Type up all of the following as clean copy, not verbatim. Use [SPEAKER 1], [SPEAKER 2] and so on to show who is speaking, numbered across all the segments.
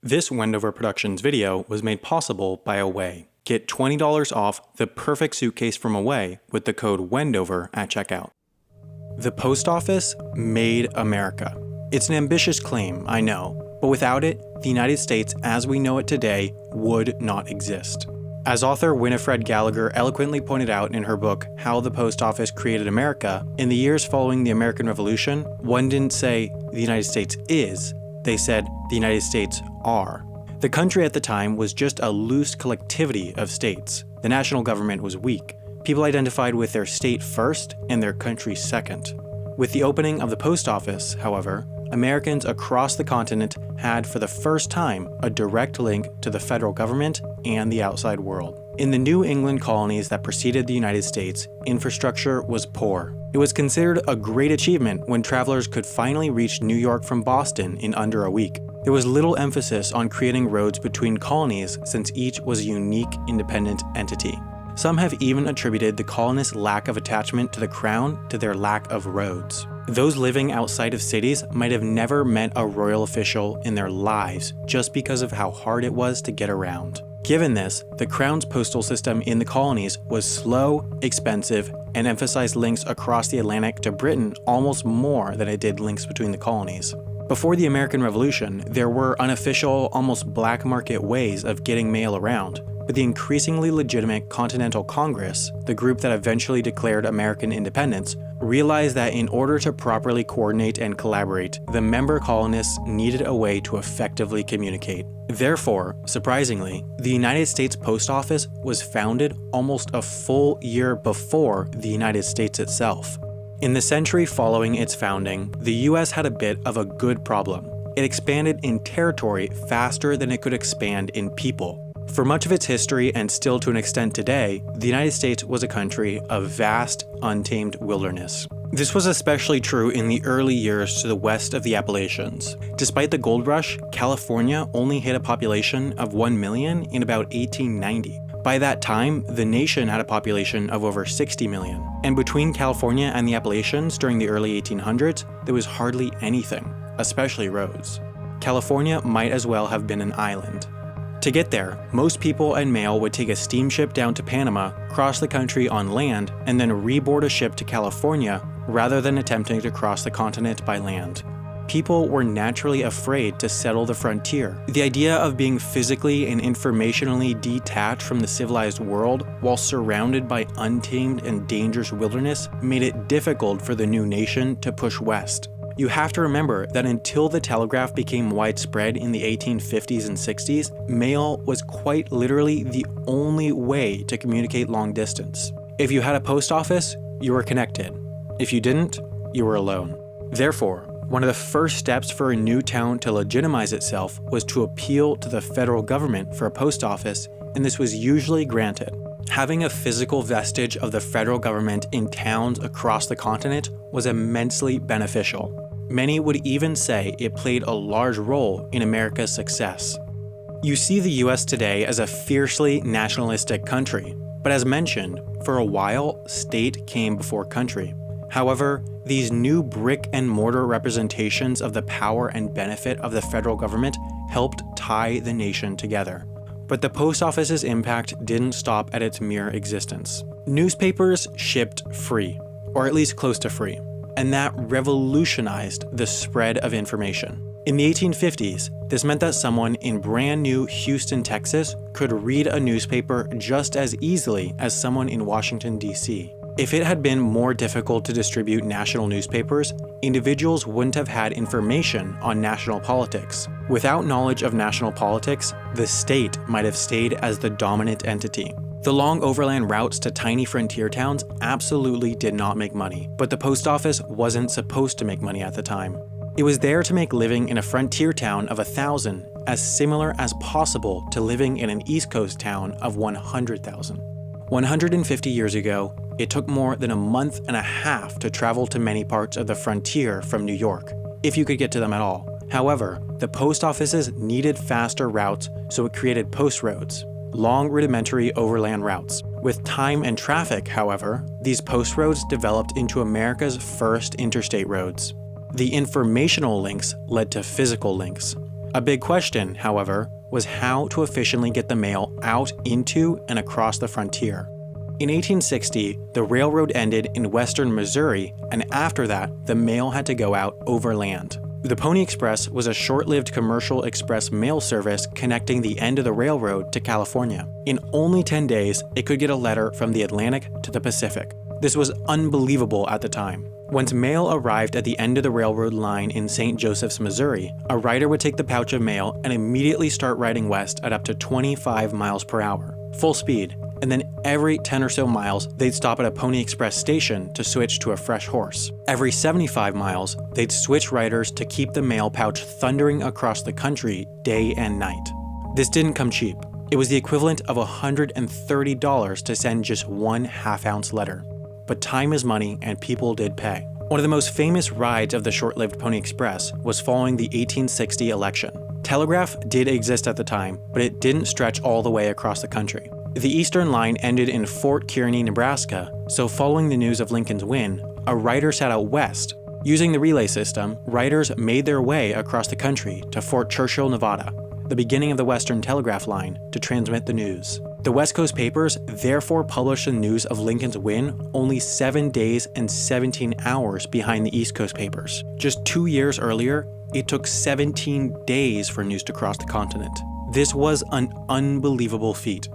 [SPEAKER 1] This Wendover Productions video was made possible by Away. Get $20 off the perfect suitcase from Away with the code WENDOVER at checkout. The post office made America. It's an ambitious claim, I know, but without it, the United States as we know it today would not exist. As author Winifred Gallagher eloquently pointed out in her book, How the Post Office Created America, in the years following the American Revolution, one didn't say, the United States is, they said, the United States are. The country at the time was just a loose collectivity of states. The national government was weak. People identified with their state first and their country second. With the opening of the post office, however, Americans across the continent had for the first time a direct link to the federal government and the outside world. In the New England colonies that preceded the United States, infrastructure was poor. It was considered a great achievement when travelers could finally reach New York from Boston in under a week. There was little emphasis on creating roads between colonies since each was a unique, independent entity. Some have even attributed the colonists' lack of attachment to the crown to their lack of roads. Those living outside of cities might have never met a royal official in their lives just because of how hard it was to get around. Given this, the crown's postal system in the colonies was slow, expensive, and emphasized links across the Atlantic to Britain almost more than it did links between the colonies. Before the American Revolution, there were unofficial, almost black market ways of getting mail around, but the increasingly legitimate Continental Congress, the group that eventually declared American independence, realized that in order to properly coordinate and collaborate, the member colonists needed a way to effectively communicate. Therefore, surprisingly, the United States Post Office was founded almost a full year before the United States itself. In the century following its founding, the US had a bit of a good problem. It expanded in territory faster than it could expand in people. For much of its history, and still to an extent today, the United States was a country of vast, untamed wilderness. This was especially true in the early years to the west of the Appalachians. Despite the gold rush, California only hit a population of 1 million in about 1890. By that time, the nation had a population of over 60 million. And between California and the Appalachians during the early 1800s, there was hardly anything, especially roads. California might as well have been an island. To get there, most people and mail would take a steamship down to Panama, cross the country on land, and then reboard a ship to California rather than attempting to cross the continent by land. People were naturally afraid to settle the frontier. The idea of being physically and informationally detached from the civilized world while surrounded by untamed and dangerous wilderness made it difficult for the new nation to push west. You have to remember that until the telegraph became widespread in the 1850s and 60s, mail was quite literally the only way to communicate long distance. If you had a post office, you were connected. If you didn't, you were alone. Therefore, one of the first steps for a new town to legitimize itself was to appeal to the federal government for a post office, and this was usually granted. Having a physical vestige of the federal government in towns across the continent was immensely beneficial. Many would even say it played a large role in America's success. You see the US today as a fiercely nationalistic country, but as mentioned, for a while, state came before country. However, these new brick and mortar representations of the power and benefit of the federal government helped tie the nation together. But the post office's impact didn't stop at its mere existence. Newspapers shipped free, or at least close to free, and that revolutionized the spread of information. In the 1850s, this meant that someone in brand new Houston, Texas could read a newspaper just as easily as someone in Washington, D.C. If it had been more difficult to distribute national newspapers, individuals wouldn't have had information on national politics. Without knowledge of national politics, the state might have stayed as the dominant entity. The long overland routes to tiny frontier towns absolutely did not make money, but the post office wasn't supposed to make money at the time. It was there to make living in a frontier town of 1,000 as similar as possible to living in an East Coast town of 100,000. 150 years ago, it took more than a month and a half to travel to many parts of the frontier from New York, if you could get to them at all. However, the post offices needed faster routes, so it created post roads, long rudimentary overland routes. With time and traffic, however, these post roads developed into America's first interstate roads. The informational links led to physical links. A big question, however, was how to efficiently get the mail out into and across the frontier. In 1860, the railroad ended in western Missouri, and after that, the mail had to go out overland. The Pony Express was a short-lived commercial express mail service connecting the end of the railroad to California. In only 10 days, it could get a letter from the Atlantic to the Pacific. This was unbelievable at the time. Once mail arrived at the end of the railroad line in St. Joseph's, Missouri, a rider would take the pouch of mail and immediately start riding west at up to 25 miles per hour, full speed, and then every 10 or so miles, they'd stop at a Pony Express station to switch to a fresh horse. Every 75 miles, they'd switch riders to keep the mail pouch thundering across the country day and night. This didn't come cheap. It was the equivalent of $130 to send just one half-ounce letter. But time is money, and people did pay. One of the most famous rides of the short-lived Pony Express was following the 1860 election. Telegraph did exist at the time, but it didn't stretch all the way across the country. The Eastern line ended in Fort Kearny, Nebraska, so following the news of Lincoln's win, a rider set out west. Using the relay system, riders made their way across the country to Fort Churchill, Nevada, the beginning of the Western Telegraph line, to transmit the news. The West Coast papers therefore published the news of Lincoln's win only 7 days and 17 hours behind the East Coast papers. Just 2 years earlier, it took 17 days for news to cross the continent. This was an unbelievable feat.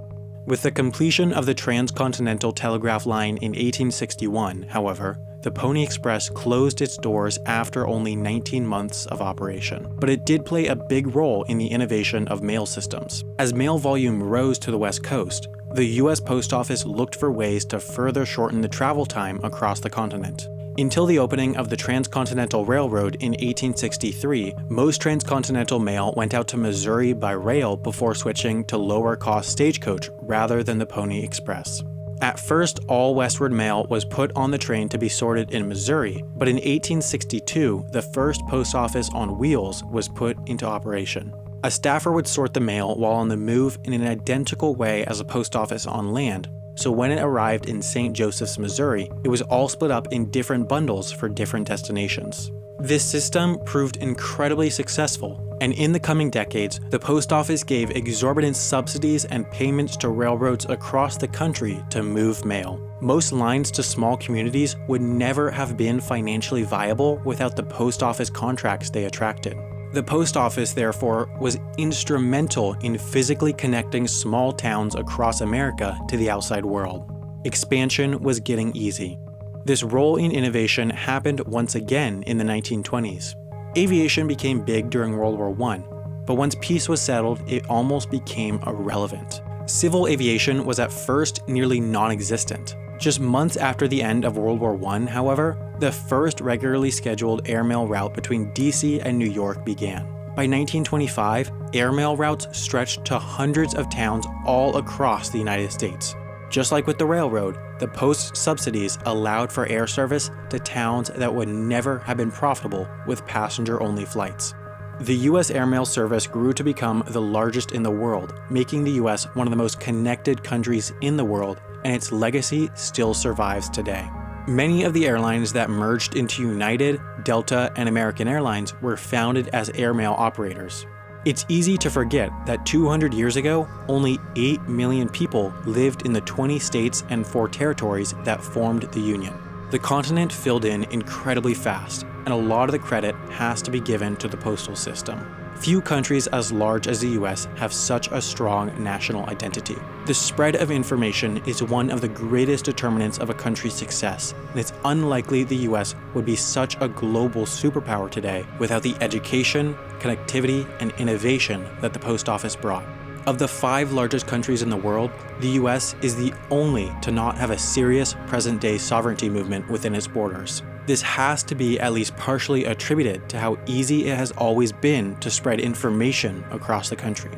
[SPEAKER 1] With the completion of the Transcontinental Telegraph Line in 1861, however, the Pony Express closed its doors after only 19 months of operation. But it did play a big role in the innovation of mail systems. As mail volume rose to the West Coast, the US Post Office looked for ways to further shorten the travel time across the continent. Until the opening of the Transcontinental Railroad in 1863, most transcontinental mail went out to Missouri by rail before switching to lower-cost stagecoach rather than the Pony Express. At first, all westward mail was put on the train to be sorted in Missouri, but in 1862, the first post office on wheels was put into operation. A staffer would sort the mail while on the move in an identical way as a post office on land, so when it arrived in St. Joseph's, Missouri, it was all split up in different bundles for different destinations. This system proved incredibly successful, and in the coming decades, the post office gave exorbitant subsidies and payments to railroads across the country to move mail. Most lines to small communities would never have been financially viable without the post office contracts they attracted. The post office, therefore, was instrumental in physically connecting small towns across America to the outside world. Expansion was getting easy. This role in innovation happened once again in the 1920s. Aviation became big during World War I, but once peace was settled, it almost became irrelevant. Civil aviation was at first nearly non-existent. Just months after the end of World War I, however, the first regularly scheduled airmail route between DC and New York began. By 1925, airmail routes stretched to hundreds of towns all across the United States. Just like with the railroad, the Post's subsidies allowed for air service to towns that would never have been profitable with passenger-only flights. The U.S. airmail service grew to become the largest in the world, making the U.S. one of the most connected countries in the world, and its legacy still survives today. Many of the airlines that merged into United, Delta, and American Airlines were founded as airmail operators. It's easy to forget that 200 years ago, only 8 million people lived in the 20 states and 4 territories that formed the Union. The continent filled in incredibly fast, and a lot of the credit has to be given to the postal system. Few countries as large as the US have such a strong national identity. The spread of information is one of the greatest determinants of a country's success, and it's unlikely the US would be such a global superpower today without the education, connectivity, and innovation that the post office brought. Of the 5 largest countries in the world, the US is the only to not have a serious present-day sovereignty movement within its borders. This has to be at least partially attributed to how easy it has always been to spread information across the country.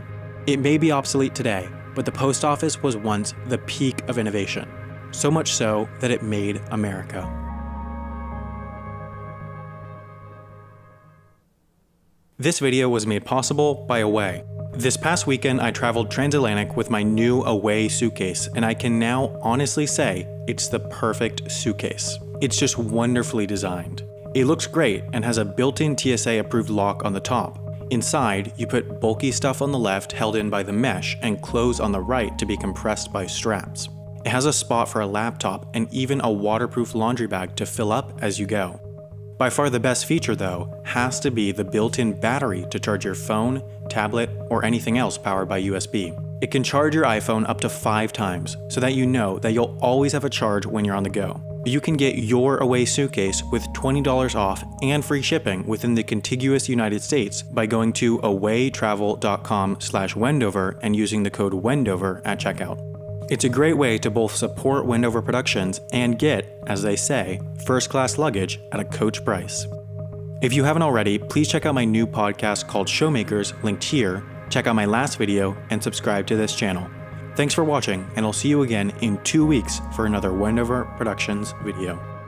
[SPEAKER 1] It may be obsolete today, but the post office was once the peak of innovation, so much so that it made America. This video was made possible by Away. This past weekend, I traveled transatlantic with my new Away suitcase, and I can now honestly say it's the perfect suitcase. It's just wonderfully designed. It looks great and has a built-in TSA-approved lock on the top. Inside, you put bulky stuff on the left held in by the mesh and clothes on the right to be compressed by straps. It has a spot for a laptop and even a waterproof laundry bag to fill up as you go. By far the best feature though has to be the built-in battery to charge your phone, tablet, or anything else powered by USB. It can charge your iPhone up to 5 times so that you know that you'll always have a charge when you're on the go. You can get your Away suitcase with $20 off and free shipping within the contiguous United States by going to awaytravel.com/Wendover and using the code Wendover at checkout. It's a great way to both support Wendover Productions and get, as they say, first-class luggage at a coach price. If you haven't already, please check out my new podcast called Showmakers, linked here, check out my last video, and subscribe to this channel. Thanks for watching, and I'll see you again in 2 weeks for another Wendover Productions video.